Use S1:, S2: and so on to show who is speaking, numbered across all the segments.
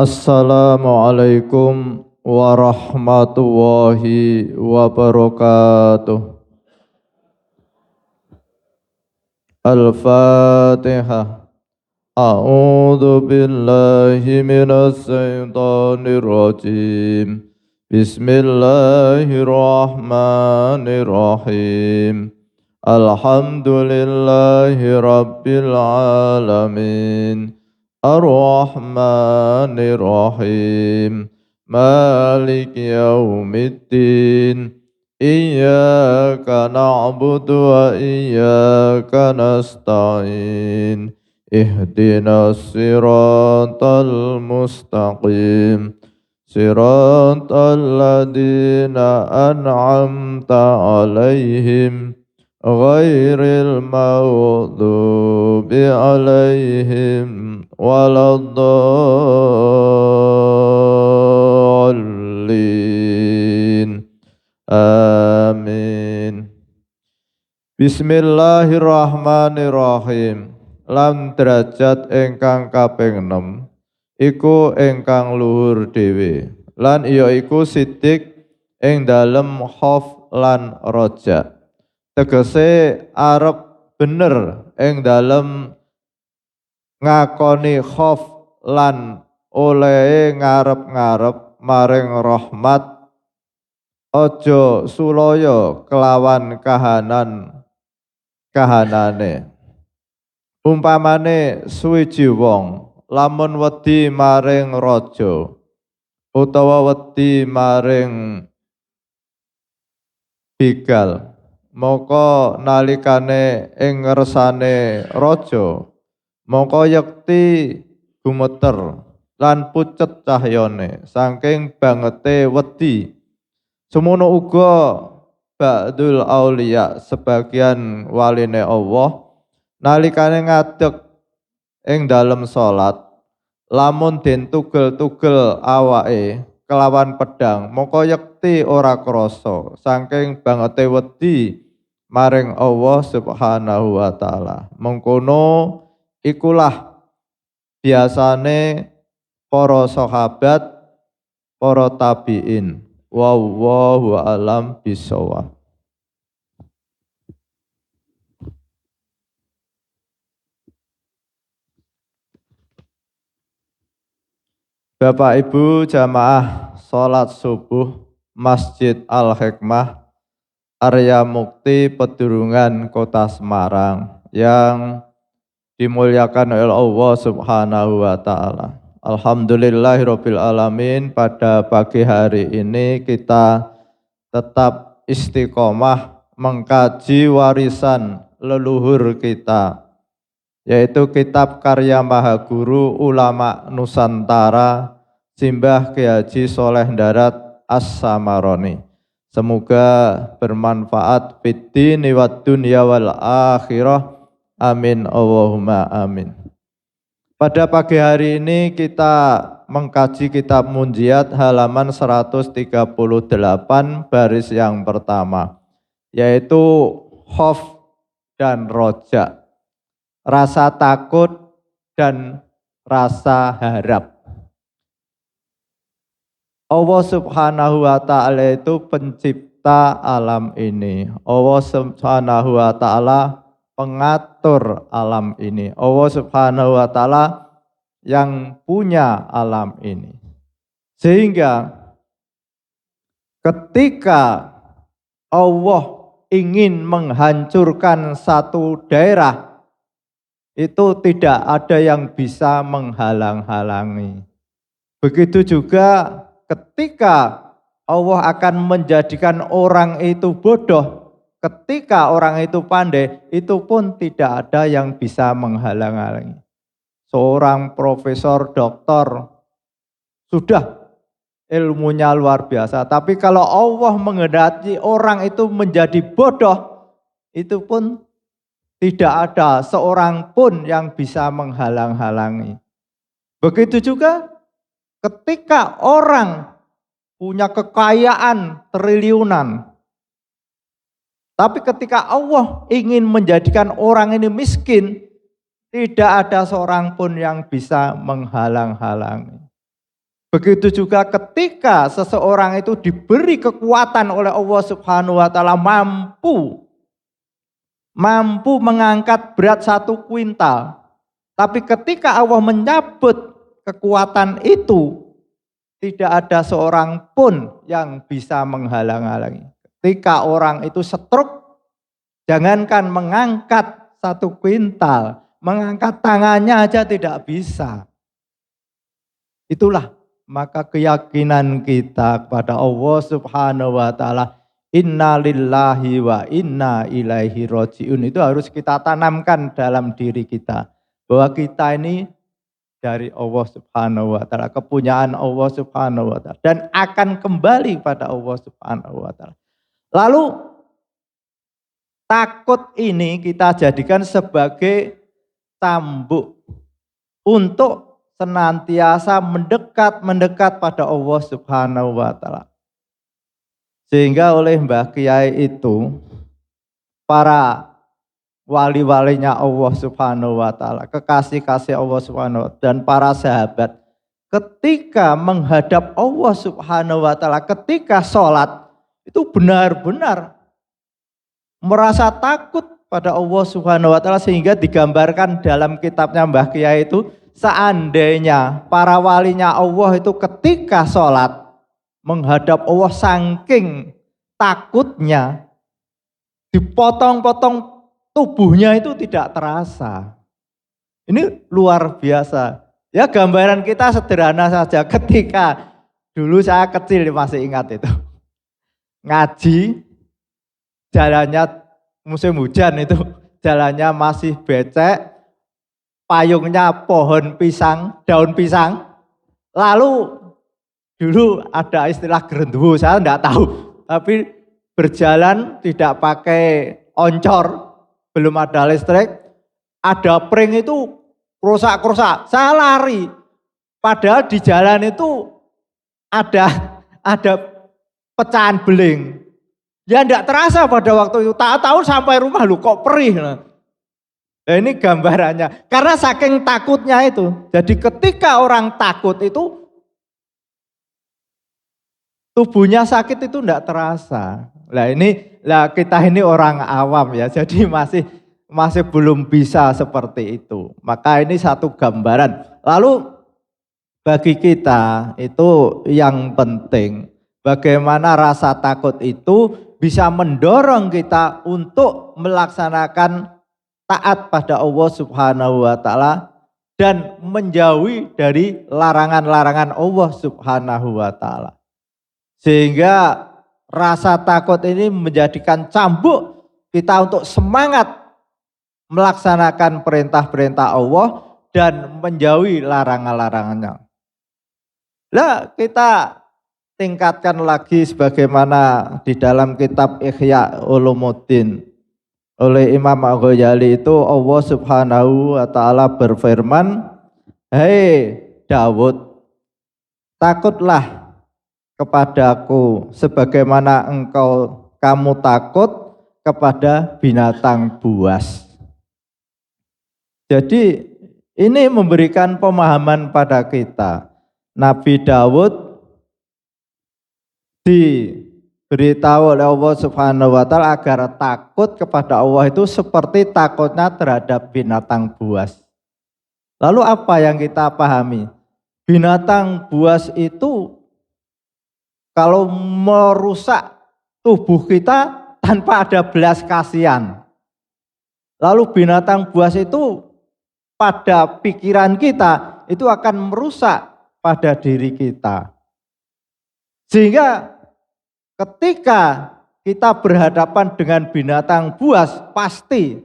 S1: Assalamualaikum warahmatullahi wabarakatuh. Al-Fatihah. A'udzu billahi minas syaitonir rajim. Bismillahirrahmanirrahim. Alhamdulillahi rabbil alamin. Ar-Rahmanir-Rahim. Malik yaumiddin. Iyyaka na'budu wa iyyaka nasta'in. Ihdinas siratal mustaqim. Siratal ladzina an'amta 'alaihim ghairil maghdubi 'alaihim waladdallin. Amin. Bismillahirrahmanirrahim. Lam derajat ingkang kaping 6 iku ingkang luhur dhewe, lan iya iku sidik ing dalem khauf lan roja. Tegese arep bener ing dalem ngakoni khauf lan olehe ngarep-ngarep maring rahmat, aja sulaya kelawan kahanane. Umpamane suwiji wong lamun wedi maring raja utawa wedi maring begal, maka nalikane ing ngersane raja maka yekti gumeter lan pucet cahyane saking bangete wedi. Semono uga ba'dul auliya, sebagian waline Allah nalikane ngadeg ing dalem salat lamun den tugel-tugel awake kelawan pedang maka yekti ora krasa saking bangete wedi maring Allah Subhanahu wa taala. Mengkono ikulah biasane para sahabat, para tabi'in. Wallahu a'lam bishawab. Bapak Ibu jamaah salat subuh Masjid Al-Hikmah Arya Mukti Pedurungan Kota Semarang yang dimuliakan oleh Allah Subhanahu wa taala. Alhamdulillahirabbil alamin, pada pagi hari ini kita tetap istiqomah mengkaji warisan leluhur kita, yaitu kitab karya Mahaguru Ulama Nusantara Simbah Ki Haji Sholeh Darat As-Samaroni. Semoga bermanfaat fid dini wad dunya wal akhirah. Amin Allahumma amin. Pada pagi hari ini kita mengkaji kitab Munjiat halaman 138 baris yang pertama, yaitu khauf dan roja, rasa takut dan rasa harap. Allah Subhanahu wa ta'ala itu pencipta alam ini. Allah Subhanahu wa ta'ala pengatur alam ini. Allah Subhanahu wa ta'ala yang punya alam ini. Sehingga ketika Allah ingin menghancurkan satu daerah, itu tidak ada yang bisa menghalang-halangi. Begitu juga ketika Allah akan menjadikan orang itu bodoh, ketika orang itu pandai, itu pun tidak ada yang bisa menghalang-halangi. Seorang profesor, doktor, sudah ilmunya luar biasa, tapi kalau Allah menghendaki orang itu menjadi bodoh, itu pun tidak ada seorang pun yang bisa menghalang-halangi. Begitu juga ketika orang punya kekayaan triliunan, tapi ketika Allah ingin menjadikan orang ini miskin, tidak ada seorang pun yang bisa menghalang-halangi. Begitu juga ketika seseorang itu diberi kekuatan oleh Allah Subhanahu wa taala mampu mengangkat berat 1 kuintal. Tapi ketika Allah menyabut kekuatan itu, tidak ada seorang pun yang bisa menghalang-halangi. Ketika orang itu stroke, jangankan mengangkat 1 kuintal, mengangkat tangannya aja tidak bisa. Itulah maka keyakinan kita kepada Allah Subhanahu wa taala, inna lillahi wa inna ilaihi roji'un, itu harus kita tanamkan dalam diri kita, bahwa kita ini dari Allah Subhanahu wa taala, kepunyaan Allah Subhanahu wa taala, dan akan kembali pada Allah Subhanahu wa taala. Lalu takut ini kita jadikan sebagai cambuk untuk senantiasa mendekat pada Allah Subhanahu wa taala. Sehingga oleh Mbah Kiai itu para wali-walinya Allah Subhanahu wa taala, kekasih-kasih Allah Subhanahu wa taala, dan para sahabat ketika menghadap Allah Subhanahu wa taala, ketika sholat itu benar-benar merasa takut pada Allah Subhanahu wa taala, sehingga digambarkan dalam kitabnya Mbah Kiai itu, seandainya para walinya Allah itu ketika sholat menghadap Allah saking takutnya, dipotong-potong tubuhnya itu tidak terasa. Ini luar biasa. Ya, gambaran kita sederhana saja. Ketika dulu saya kecil masih ingat itu, ngaji jalannya musim hujan itu, jalannya masih becek, payungnya pohon pisang, daun pisang. Lalu dulu ada istilah gerendwo, saya enggak tahu, tapi berjalan tidak pakai oncor, belum ada listrik, ada pring itu rusak-rusak, saya lari. Padahal di jalan itu ada pecahan beling. Ya enggak terasa pada waktu itu, tak tahu sampai rumah lu kok perih. Nah, ini gambarannya, karena saking takutnya itu. Jadi ketika orang takut itu, tubuhnya sakit itu enggak terasa. Kita ini orang awam ya, jadi masih belum bisa seperti itu. Maka ini satu gambaran. Lalu bagi kita itu yang penting, bagaimana rasa takut itu bisa mendorong kita untuk melaksanakan taat pada Allah Subhanahu wa taala dan menjauhi dari larangan-larangan Allah Subhanahu wa taala. Sehingga rasa takut ini menjadikan cambuk kita untuk semangat melaksanakan perintah-perintah Allah dan menjauhi larangan-larangannya. Nah, kita tingkatkan lagi sebagaimana di dalam kitab Ihya Ulumuddin oleh Imam Al-Ghazali itu, Allah Subhanahu wa taala berfirman, "Hei Daud, takutlah kepadaku sebagaimana kamu takut kepada binatang buas." Jadi ini memberikan pemahaman pada kita. Nabi Daud diberitahu oleh Allah Subhanahu wa taala agar takut kepada Allah itu seperti takutnya terhadap binatang buas. Lalu apa yang kita pahami? Binatang buas itu kalau merusak tubuh kita tanpa ada belas kasihan. Lalu binatang buas itu pada pikiran kita itu akan merusak pada diri kita. Sehingga ketika kita berhadapan dengan binatang buas, pasti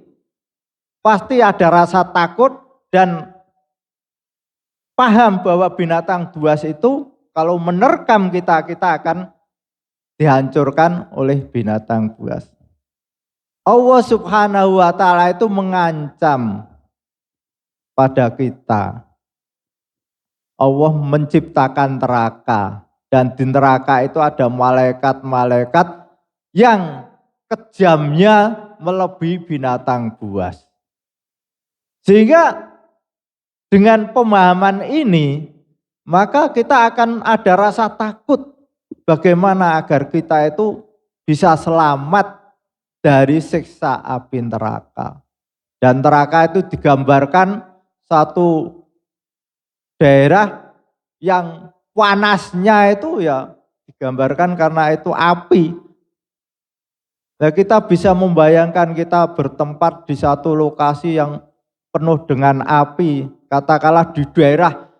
S1: ada rasa takut dan paham bahwa binatang buas itu kalau menerkam kita akan dihancurkan oleh binatang buas. Allah Subhanahu wa taala itu mengancam pada kita. Allah menciptakan neraka, dan di neraka itu ada malaikat-malaikat yang kejamnya melebihi binatang buas. Sehingga dengan pemahaman ini, maka kita akan ada rasa takut bagaimana agar kita itu bisa selamat dari siksa api neraka. Dan neraka itu digambarkan satu daerah yang panasnya itu ya digambarkan karena itu api. Nah, kita bisa membayangkan kita bertempat di satu lokasi yang penuh dengan api. Katakanlah di daerah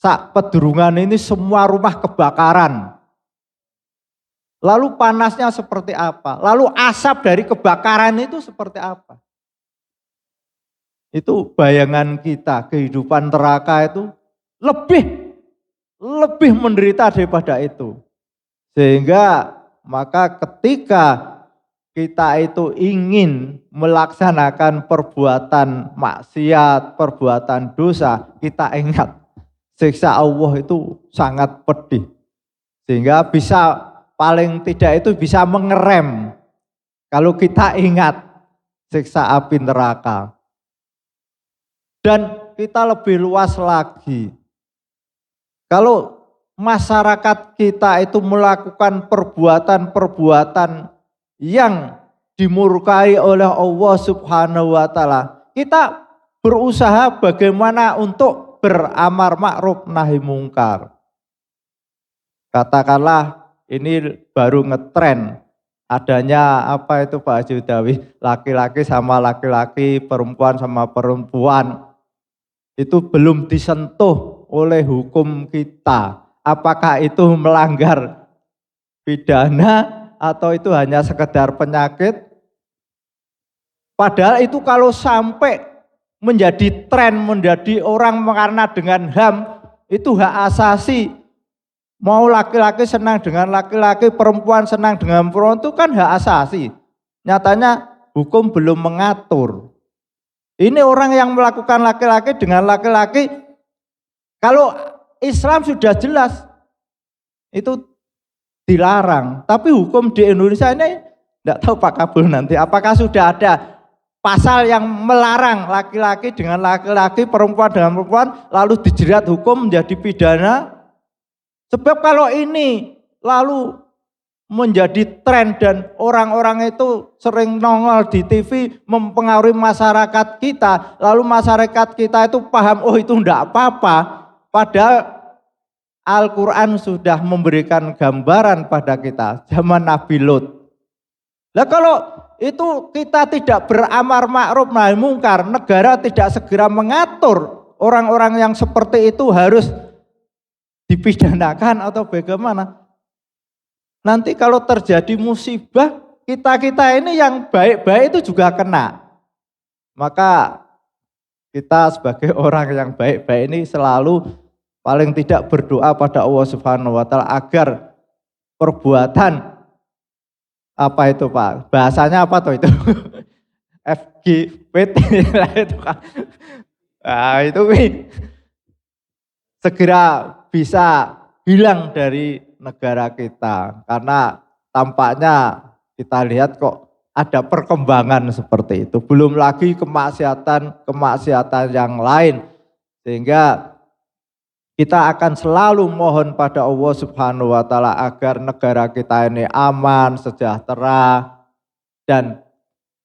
S1: sak Pedurungan ini semua rumah kebakaran. Lalu panasnya seperti apa? Lalu asap dari kebakaran itu seperti apa? Itu bayangan kita, kehidupan neraka itu lebih menderita daripada itu. Sehingga maka ketika kita itu ingin melaksanakan perbuatan maksiat, perbuatan dosa, kita ingat siksa Allah itu sangat pedih. Sehingga bisa paling tidak itu bisa mengerem kalau kita ingat siksa api neraka. Dan kita lebih luas lagi. Kalau masyarakat kita itu melakukan perbuatan-perbuatan yang dimurkai oleh Allah Subhanahu wa taala, kita berusaha bagaimana untuk beramar ma'ruf nahi mungkar. Katakanlah ini baru ngetren adanya apa itu Pak Haji Udawi, laki-laki sama laki-laki, perempuan sama perempuan. Itu belum disentuh oleh hukum kita. Apakah itu melanggar pidana atau itu hanya sekedar penyakit? Padahal itu kalau sampai menjadi tren, menjadi orang karena dengan HAM, itu hak asasi. Mau laki-laki senang dengan laki-laki, perempuan senang dengan perempuan, itu kan hak asasi. Nyatanya hukum belum mengatur. Ini orang yang melakukan laki-laki dengan laki-laki, kalau Islam sudah jelas, itu dilarang. Tapi hukum di Indonesia ini, tidak tahu Pak Kabul nanti, apakah sudah ada pasal yang melarang laki-laki dengan laki-laki, perempuan dengan perempuan, lalu dijerat hukum menjadi pidana? Sebab kalau ini lalu menjadi tren dan orang-orang itu sering nongol di TV mempengaruhi masyarakat kita, lalu masyarakat kita itu paham, oh itu enggak apa-apa, padahal Al-Quran sudah memberikan gambaran pada kita zaman Nabi Lut. Nah kalau itu kita tidak beramar ma'ruf nahi mungkar, negara tidak segera mengatur orang-orang yang seperti itu harus dipidanakan atau bagaimana. Nanti kalau terjadi musibah, kita-kita ini yang baik-baik itu juga kena. Maka kita sebagai orang yang baik-baik ini selalu paling tidak berdoa pada Allah Subhanahu wa taala agar perbuatan apa itu Pak? Bahasanya apa tuh itu? FGPT lah itu kan. Nah, itu segera bisa hilang dari negara kita, karena tampaknya kita lihat kok ada perkembangan seperti itu. Belum lagi kemaksiatan yang lain, sehingga kita akan selalu mohon pada Allah Subhanahu wa taala agar negara kita ini aman, sejahtera, dan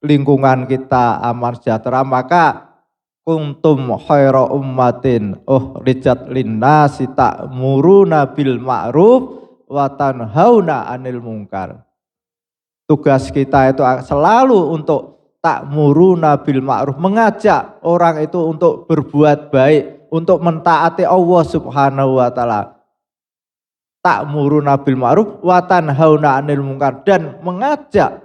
S1: lingkungan kita aman, sejahtera. Maka kuntum khaira ummatin rijat linnasi ta'muruna bil ma'ruf wa tanhauna 'anil munkar. Tugas kita itu selalu untuk ta'muruna bil ma'ruf, mengajak orang itu untuk berbuat baik, untuk mentaati Allah Subhanahu wa taala. Ta'muruna bil ma'ruf wa tanhauna 'anil munkar, dan mengajak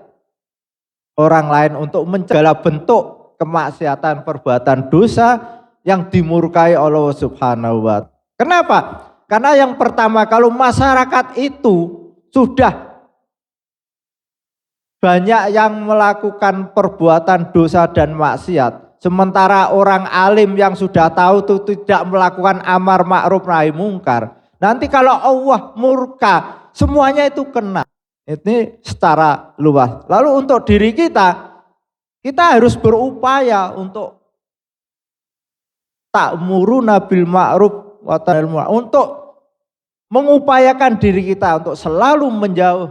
S1: orang lain untuk mencegah bentuk kemaksiatan, perbuatan dosa yang dimurkai Allah Subhanahu wa taala. Kenapa? Karena yang pertama, kalau masyarakat itu sudah banyak yang melakukan perbuatan dosa dan maksiat, sementara orang alim yang sudah tahu itu tidak melakukan amar ma'ruf nahi mungkar, nanti kalau Allah murka, semuanya itu kena. Ini secara luas. Lalu untuk diri kita harus berupaya untuk ta'muruna bil ma'ruf untuk mengupayakan diri kita untuk selalu menjauh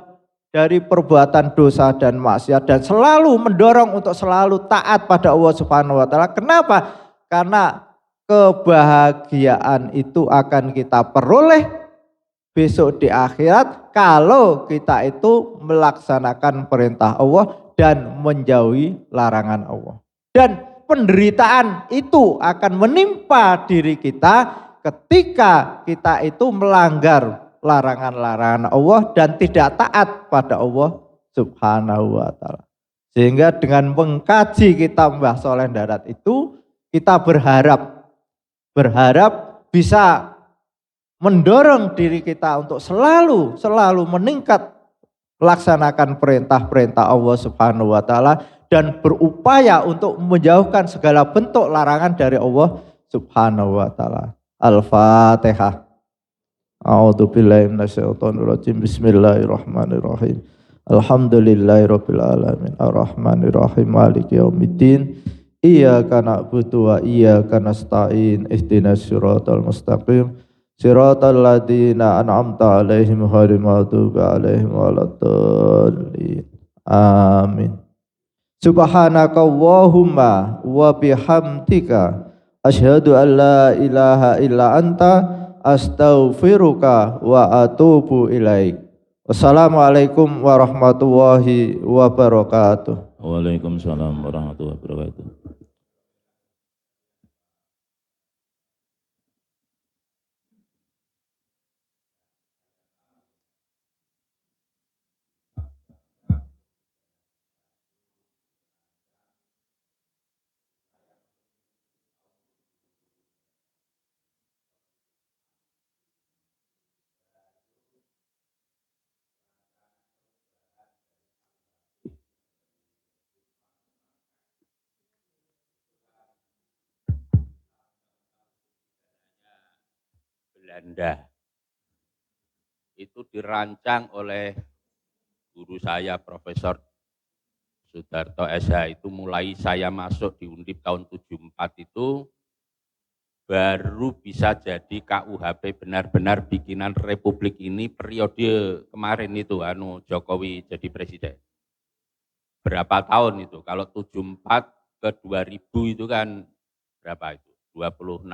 S1: dari perbuatan dosa dan maksiat dan selalu mendorong untuk selalu taat pada Allah Subhanahu wa taala. Kenapa? Karena kebahagiaan itu akan kita peroleh besok di akhirat kalau kita itu melaksanakan perintah Allah dan menjauhi larangan Allah. Dan penderitaan itu akan menimpa diri kita ketika kita itu melanggar larangan-larangan Allah dan tidak taat pada Allah Subhanahu wa taala. Sehingga dengan mengkaji kitab Mbah Sholeh Darat itu kita berharap bisa mendorong diri kita untuk selalu meningkat melaksanakan perintah-perintah Allah Subhanahu wa taala dan berupaya untuk menjauhkan segala bentuk larangan dari Allah Subhanahu wa taala. Al-Fatihah. A'udzubillahi minasyaitonirrajim. Bismillahirrahmanirrahim. Alhamdulillahirabbil alamin. Arrahmanirrahim. Maliki yaumiddin. Iyyaka na'budu wa iyyaka nasta'in. Ihdinas siratal mustaqim. Siratal ladzina an'amta 'alaihim ghairil maghdubi 'alaihim waladdallin. Amin. Subhanakallahumma wa bihamdika asyhadu an la ilaha illa anta astaghfiruka wa atubu ilaik. Wassalamualaikum warahmatullahi wabarakatuh.
S2: Waalaikumsalam warahmatullahi wabarakatuh. Belanda itu dirancang oleh guru saya Profesor Sudarto SH. Itu mulai saya masuk di Undip tahun 74 itu baru bisa jadi KUHP benar-benar bikinan Republik ini periode kemarin itu Jokowi jadi presiden. Berapa tahun itu? Kalau 74 ke 2000 itu kan berapa itu? 26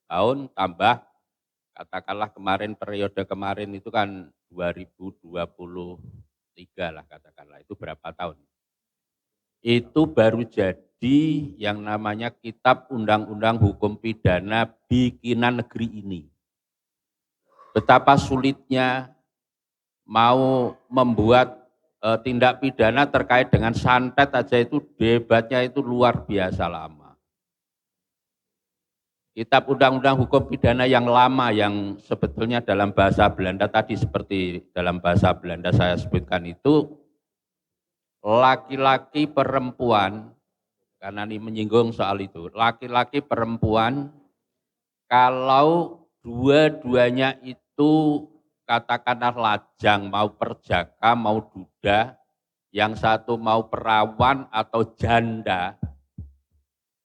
S2: tahun tambah katakanlah kemarin periode kemarin itu kan 2023 lah katakanlah, itu berapa tahun? Itu baru jadi yang namanya Kitab Undang-Undang Hukum Pidana bikinan negeri ini. Betapa sulitnya mau membuat tindak pidana terkait dengan santet aja itu debatnya itu luar biasa lama. Kitab Undang-Undang Hukum Pidana yang lama yang sebetulnya dalam bahasa Belanda tadi seperti dalam bahasa Belanda saya sebutkan itu laki-laki perempuan, karena ini menyinggung soal itu, laki-laki perempuan kalau dua-duanya itu katakanlah lajang, mau perjaka, mau duda, yang satu mau perawan atau janda,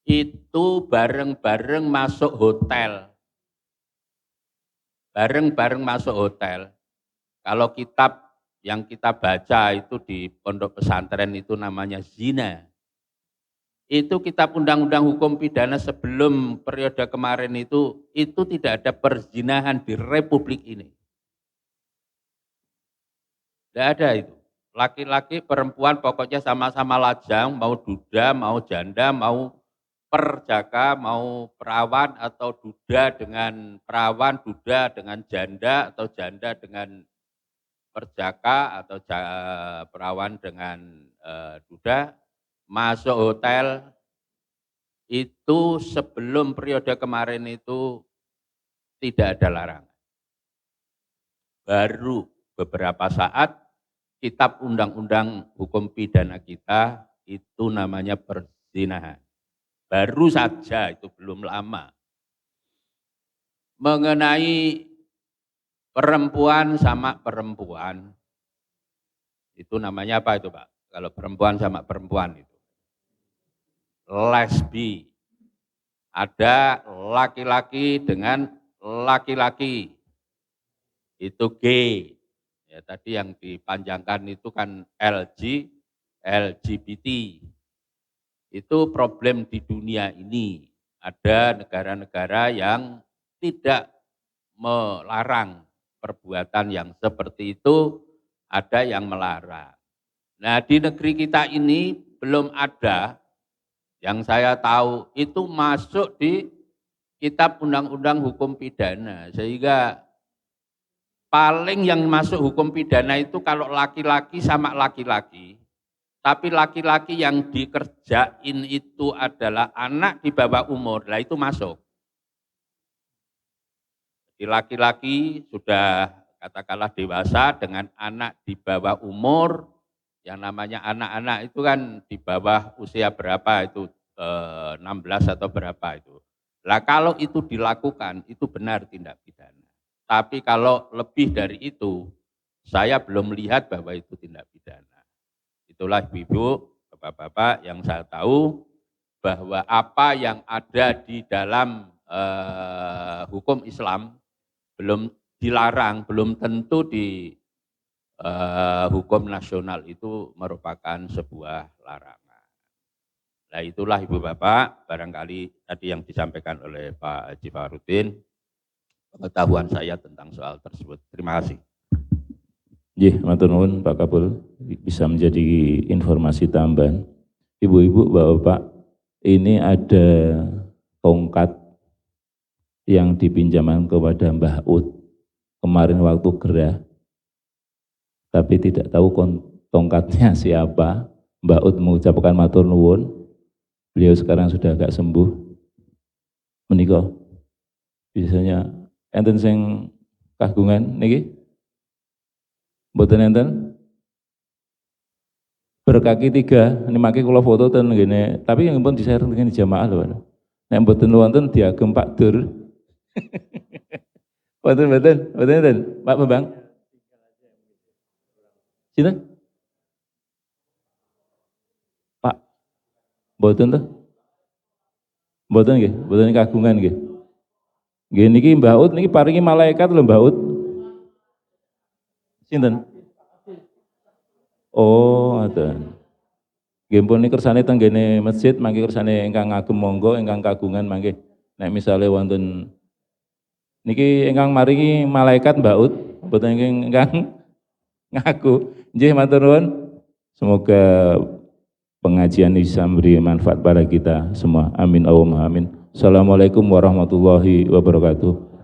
S2: itu bareng-bareng masuk hotel. Bareng-bareng masuk hotel. Kalau kitab yang kita baca itu di pondok pesantren itu namanya zina. Itu kitab undang-undang hukum pidana sebelum periode kemarin itu tidak ada perzinahan di Republik ini. Tidak ada itu. Laki-laki, perempuan pokoknya sama-sama lajang, mau duda, mau janda, mau perjaka, mau perawan atau duda dengan perawan, duda dengan janda atau janda dengan perjaka atau perawan dengan duda, masuk hotel itu sebelum periode kemarin itu tidak ada larangan. Baru beberapa saat kitab undang-undang hukum pidana kita itu namanya perzinahan. Baru saja, itu belum lama. Mengenai perempuan sama perempuan, itu namanya apa itu Pak? Kalau perempuan sama perempuan itu. Lesbi. Ada laki-laki dengan laki-laki itu G. Ya, tadi yang dipanjangkan itu kan LGBT. Itu problem di dunia ini. Ada negara-negara yang tidak melarang perbuatan yang seperti itu, ada yang melarang. Nah, di negeri kita ini belum ada, yang saya tahu itu masuk di kitab undang-undang hukum pidana, sehingga paling yang masuk hukum pidana itu kalau laki-laki sama laki-laki, tapi laki-laki yang dikerjain itu adalah anak di bawah umur, lah itu masuk. Jadi laki-laki sudah katakanlah dewasa dengan anak di bawah umur, yang namanya anak-anak itu kan di bawah usia berapa itu, 16 atau berapa itu. Lah kalau itu dilakukan, itu benar tindak pidana. Tapi kalau lebih dari itu, saya belum melihat bahwa itu tindak pidana. Itulah ibu-ibu, bapak-bapak yang saya tahu bahwa apa yang ada di dalam hukum Islam belum dilarang, belum tentu di hukum nasional itu merupakan sebuah larangan. Nah itulah ibu bapak, barangkali tadi yang disampaikan oleh Pak Haji Farudin, pengetahuan saya tentang soal tersebut. Terima kasih.
S3: Nggih, matur nuwun Pak Kapul, bisa menjadi informasi tambahan. Ibu-ibu, bapak-bapak, ini ada tongkat yang dipinjamkan kepada Mbah Ud kemarin waktu gerah, tapi tidak tahu tongkatnya siapa. Mbah Ud mengucapkan matur nuwun, beliau sekarang sudah agak sembuh. Menika biasanya enten sing kagungan niki? Mboten enten? Berkaki 3, ini maki kula foto ten ngene, tapi yang pun di-share dengan jamaah lho. Nek mboten wonten diagem Pak Dur. Mboten Pak Bambang. Sinten? Pak. Mboten to? Mboten nggih, mboten kagungan nggih. Nggih niki Mbah Ud niki paringi malaikat lho Mbah Ud. Sinten? Oh, ngoten. Nggih pun niki kersane teng ngene masjid, mangke kersane ingkang ngagem monggo, ingkang kagungan mangke. Nek misale wonten niki ingkang maringi malaikat Mbah Ud, mboten ingkang ngaku. Nggih matur nuwun. Semoga pengajian bisa memberi manfaat pada kita semua. Amin Allahumma amin. Assalamualaikum warahmatullahi wabarakatuh.